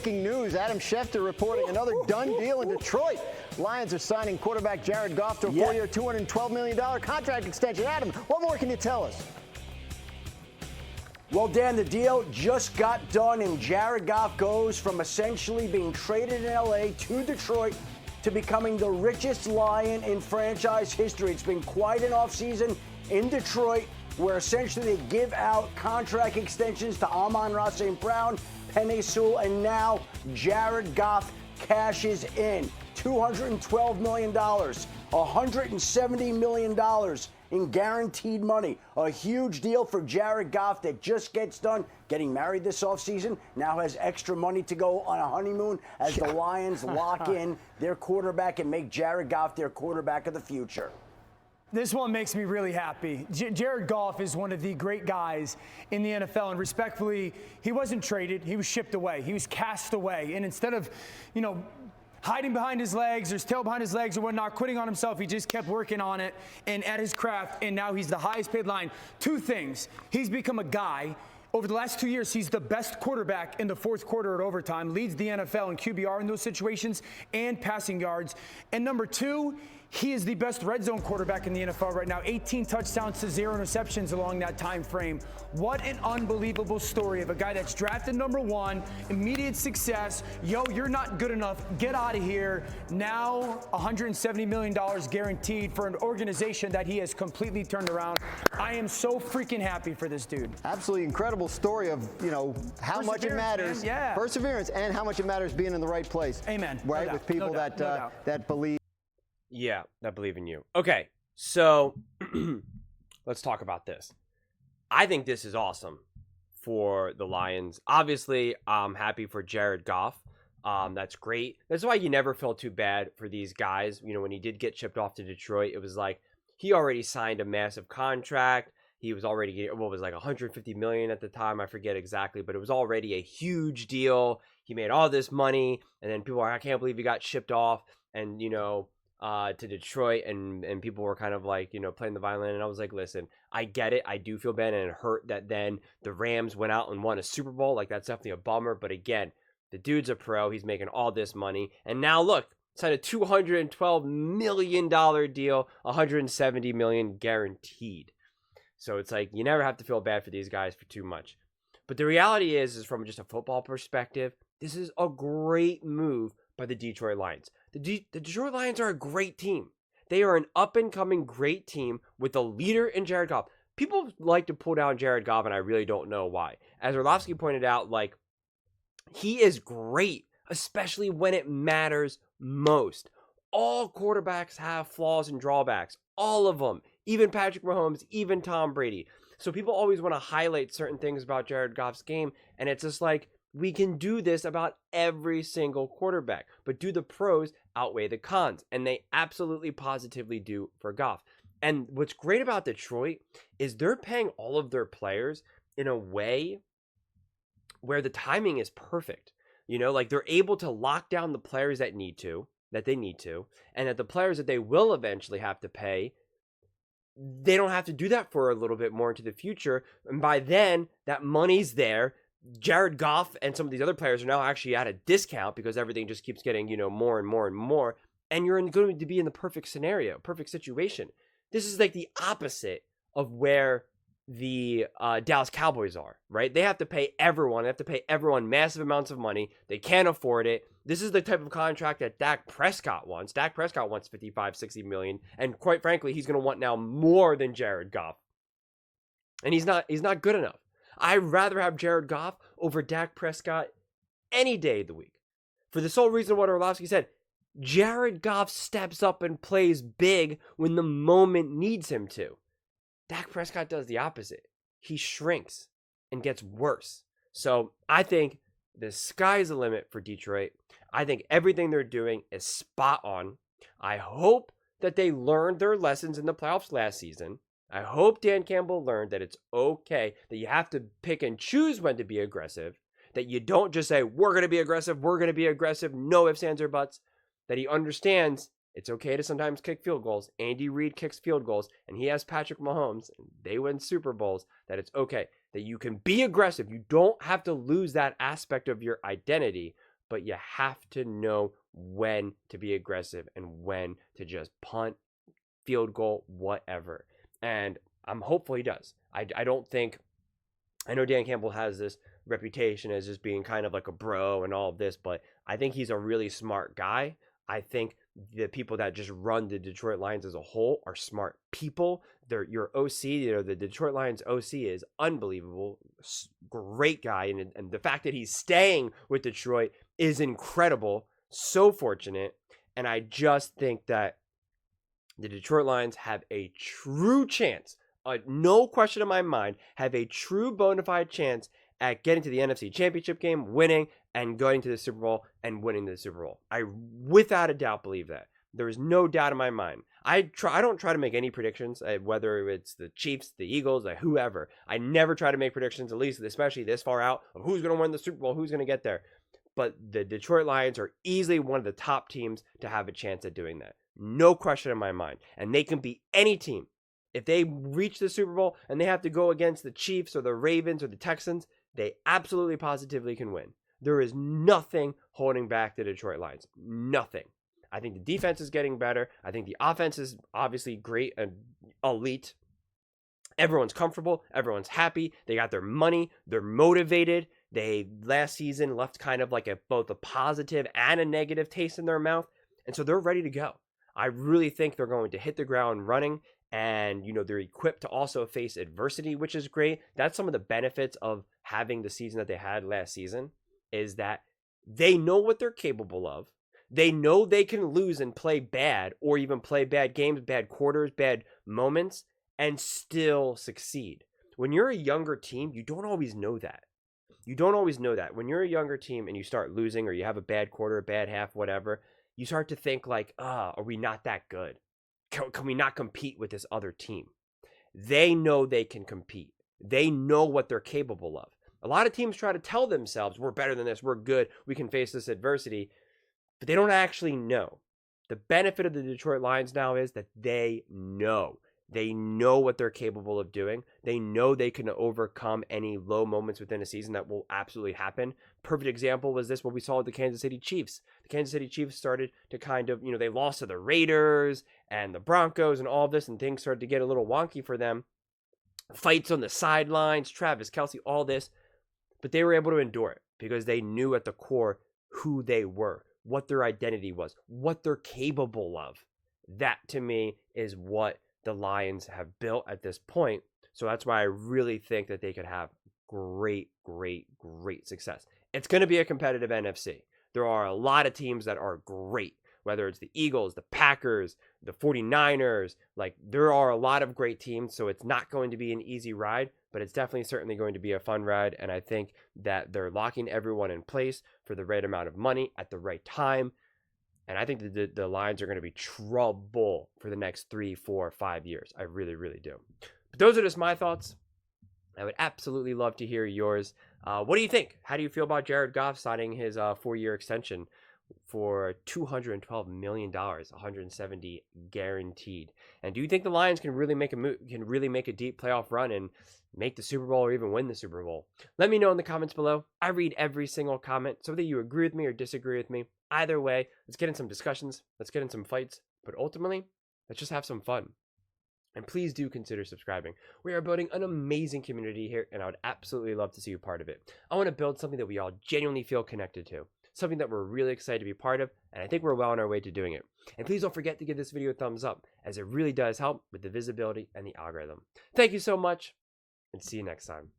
breaking news. Adam Schefter reporting another done deal in Detroit. Lions are signing quarterback Jared Goff to a 4-year, $212 million contract extension. Adam, what more can you tell us? Well, Dan, the deal just got done, and Jared Goff goes from essentially being traded in L.A. to Detroit to becoming the richest Lion in franchise history. It's been quite an offseason in Detroit, where essentially they give out contract extensions to Amon-Ra St. Brown, Penei Sewell, and now Jared Goff cashes in. $212 million, $170 million in guaranteed money. A huge deal for Jared Goff that just gets done getting married this offseason. Now has extra money to go on a honeymoon as the Lions lock in their quarterback and make Jared Goff their quarterback of the future. This one makes me really happy. Jared Goff is one of the great guys in the NFL, and respectfully, he wasn't traded. He was shipped away. He was cast away. And instead of, hiding behind his legs, or his tail behind his legs or whatnot, quitting on himself, he just kept working on it and at his craft, and now he's the highest paid line. Two things. He's become a guy. Over the last 2 years, he's the best quarterback in the fourth quarter at overtime, leads the NFL in QBR in those situations and passing yards. And number two, he is the best red zone quarterback in the NFL right now. 18 touchdowns to 0 interceptions along that time frame. What an unbelievable story of a guy that's drafted number one, immediate success. Yo, you're not good enough. Get out of here. Now $170 million guaranteed for an organization that he has completely turned around. I am so freaking happy for this dude. Absolutely incredible story of, how much it matters. Man, yeah. Perseverance and how much it matters being in the right place. Amen. Right? No With doubt. people No doubt. that believe. Yeah, I believe in you. Okay, so let's talk about this. I think this is awesome for the Lions. Obviously, I'm happy for Jared Goff. That's great. That's why you never feel too bad for these guys. When he did get shipped off to Detroit, it was like he already signed a massive contract. He was already getting, $150 million at the time. I forget exactly, but it was already a huge deal. He made all this money, and then people are, I can't believe he got shipped off. And, to Detroit, and people were kind of like, playing the violin, and I was like, listen, I get it. I do feel bad, and it hurt that then the Rams went out and won a Super Bowl. Like, that's definitely a bummer, but again, the dude's a pro. He's making all this money, and now look, signed a $212 million deal, $170 million guaranteed. So it's like, you never have to feel bad for these guys for too much. But the reality is from just a football perspective, this is a great move by the Detroit Lions. The Detroit Lions are a great team. They are an up-and-coming great team with a leader in Jared Goff. People like to pull down Jared Goff, and I really don't know why. As Orlovsky pointed out, he is great, especially when it matters most. All quarterbacks have flaws and drawbacks. All of them. Even Patrick Mahomes, even Tom Brady. So people always want to highlight certain things about Jared Goff's game, and it's just like, we can do this about every single quarterback, but do the pros outweigh the cons? And they absolutely positively do for Goff. And what's great about Detroit is they're paying all of their players in a way where the timing is perfect. They're able to lock down the players that they need to, and that the players that they will eventually have to pay, they don't have to do that for a little bit more into the future. And by then, that money's there. Jared Goff and some of these other players are now actually at a discount because everything just keeps getting, more and more and more. And you're going to be in the perfect scenario, perfect situation. This is like the opposite of where the Dallas Cowboys are, right? They have to pay everyone. They have to pay everyone massive amounts of money. They can't afford it. This is the type of contract that Dak Prescott wants. Dak Prescott wants $55-60 million. And quite frankly, he's going to want now more than Jared Goff. And he's not good enough. I'd rather have Jared Goff over Dak Prescott any day of the week. For the sole reason what Orlovsky said, Jared Goff steps up and plays big when the moment needs him to. Dak Prescott does the opposite. He shrinks and gets worse. So I think the sky's the limit for Detroit. I think everything they're doing is spot on. I hope that they learned their lessons in the playoffs last season. I hope Dan Campbell learned that it's okay, that you have to pick and choose when to be aggressive, that you don't just say, we're going to be aggressive, no ifs, ands, or buts, that he understands it's okay to sometimes kick field goals. Andy Reid kicks field goals, and he has Patrick Mahomes, and they win Super Bowls, that it's okay, that you can be aggressive. You don't have to lose that aspect of your identity, but you have to know when to be aggressive and when to just punt, field goal, whatever. And I'm hopeful he does. I don't think, I know Dan Campbell has this reputation as just being kind of like a bro and all of this, but I think he's a really smart guy. I think the people that just run the Detroit Lions as a whole are smart people. Your OC, the Detroit Lions OC is unbelievable. Great guy. And the fact that he's staying with Detroit is incredible. So fortunate. And I just think that the Detroit Lions have a true chance, no question in my mind, have a true bona fide chance at getting to the NFC Championship game, winning, and going to the Super Bowl and winning the Super Bowl. I, without a doubt, believe that. There is no doubt in my mind. I don't try to make any predictions, whether it's the Chiefs, the Eagles, whoever. I never try to make predictions, at least, especially this far out, of who's going to win the Super Bowl, who's going to get there. But the Detroit Lions are easily one of the top teams to have a chance at doing that. No question in my mind. And they can beat any team. If they reach the Super Bowl and they have to go against the Chiefs or the Ravens or the Texans, they absolutely positively can win. There is nothing holding back the Detroit Lions. Nothing. I think the defense is getting better. I think the offense is obviously great and elite. Everyone's comfortable. Everyone's happy. They got their money. They're motivated. They last season left kind of like both a positive and a negative taste in their mouth. And so they're ready to go. I really think they're going to hit the ground running. And, they're equipped to also face adversity, which is great. That's some of the benefits of having the season that they had last season, is that they know what they're capable of. They know they can lose and play bad, or even play bad games, bad quarters, bad moments, and still succeed. When you're a younger team, you don't always know that. You don't always know that. When you're a younger team and you start losing, or you have a bad quarter, a bad half, whatever, you start to think like, are we not that good? Can we not compete with this other team? They know they can compete. They know what they're capable of. A lot of teams try to tell themselves, we're better than this, we're good, we can face this adversity, but they don't actually know. The benefit of the Detroit Lions now is that they know. They know what they're capable of doing. They know they can overcome any low moments within a season that will absolutely happen. Perfect example was this, what we saw with the Kansas City Chiefs. The Kansas City Chiefs started to kind of, they lost to the Raiders and the Broncos and all of this, and things started to get a little wonky for them. Fights on the sidelines, Travis Kelce, all this. But they were able to endure it because they knew at the core who they were, what their identity was, what they're capable of. That, to me, is what the Lions have built at this point. So that's why I really think that they could have great success. It's going to be a competitive NFC. There are a lot of teams that are great, whether it's the Eagles, the Packers, the 49ers. There are a lot of great teams, so it's not going to be an easy ride, but it's certainly going to be a fun ride. And I think that they're locking everyone in place for the right amount of money at the right time. And I think the Lions are going to be trouble for the next 3, 4, 5 years. I really do. But those are just my thoughts. I would absolutely love to hear yours. What do you think? How do you feel about Jared Goff signing his 4-year extension for $212 million, 170 guaranteed? And do you think the Lions can really make a deep playoff run and make the Super Bowl or even win the Super Bowl? Let me know in the comments below. I read every single comment, so whether you agree with me or disagree with me, either way, let's get in some discussions, let's get in some fights, but ultimately, let's just have some fun. And please do consider subscribing. We are building an amazing community here, and I would absolutely love to see you part of it. I want to build something that we all genuinely feel connected to, something that we're really excited to be part of, and I think we're well on our way to doing it. And please don't forget to give this video a thumbs up, as it really does help with the visibility and the algorithm. Thank you so much, and see you next time.